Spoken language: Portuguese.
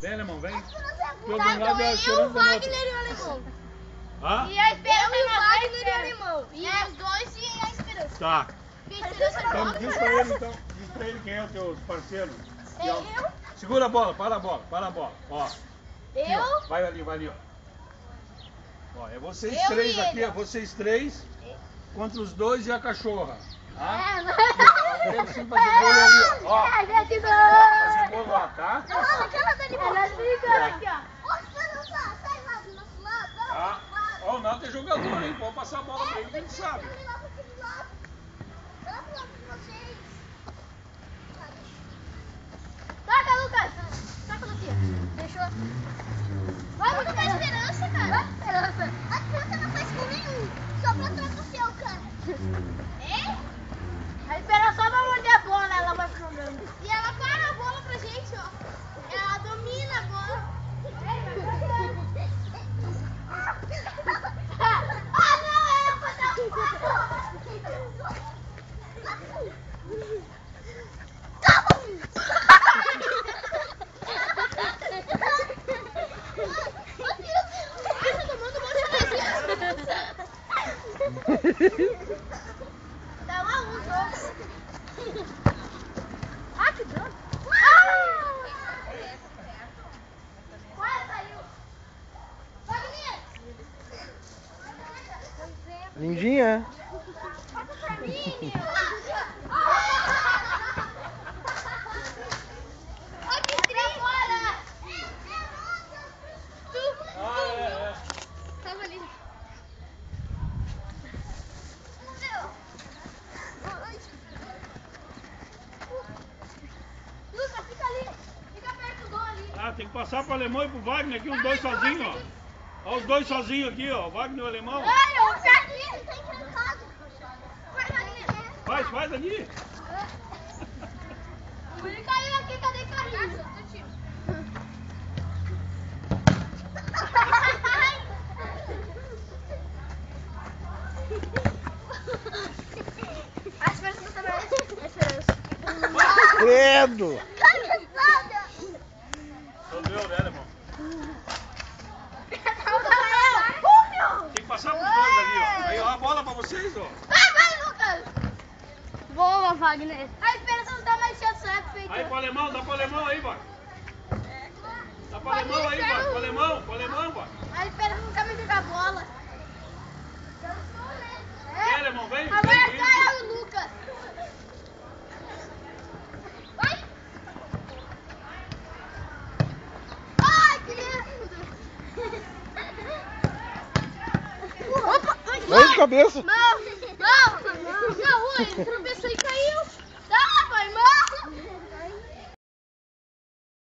Vem, alemão, vem. Eu, o Wagner e o alemão. Ah? E a esperança eu, o Wagner e o alemão. E os dois e a esperança. Tá. E a esperança Então, não. diz pra ele, então. Diz pra ele quem é o teu parceiro. Eu. Segura a bola, para a bola, para a bola. Ó. Aqui, Eu. ó. Vai ali, ó. Ó, é vocês Eu três e aqui, ele. é vocês três contra os dois e a cachorra. Tá? É, Tem sim fazer bolo ali, ó. gente, Fazer bolo lá, tá? aqui, ó. Tá? Ó, o Nato é jogador, hein? Pode passar a bola pra ele que ele sabe. Toca, Lucas! Toca, Luquinha. Deixou. Vai, Lucas, dá esperança, cara. Esperança. A esperança não faz gol nenhum. Só pra trás do seu, cara. É? A esperança só vai morder a bola, ela vai jogando. E ela para a bola pra gente, ó. Ela domina a bola. Ah, não, eu vou dar Dá lá um jogo. Ah, que droga. Quase saiu. Wagner. Lindinha. Passa pra mim, meu. Olha que trem. Tava ali. Lucas, fica ali. Fica perto do gol ali. Ah, tem que passar pro alemão e pro Wagner aqui, os dois sozinhos, ó. Ó, os dois sozinhos aqui, ó. O Wagner e o alemão. Olha, o Jardim tá encrencado. Vai, Wagner. Faz ali. Ele caiu aqui, cadê Carlinhos? A esperança também. A esperança. Credo. Cabeçada. Resolveu, né, alemão? Tem que passar pros dois ali, ó. Aí, ó, a bola pra vocês, ó. Vai, Lucas. Boa, Wagner. A esperança não dá mais chance, né, feito. Aí pro alemão, dá pro alemão aí, vai. Dá pro alemão aí, vai. Pro alemão, vai. A esperança não sabe jogar bola. Vem, alemão, vem. Agora Vem, cai o Lucas. Vai. Ai, que lindo. Opa. Vai de cabeça. Não. Não, ruim. Tropeçou e caiu.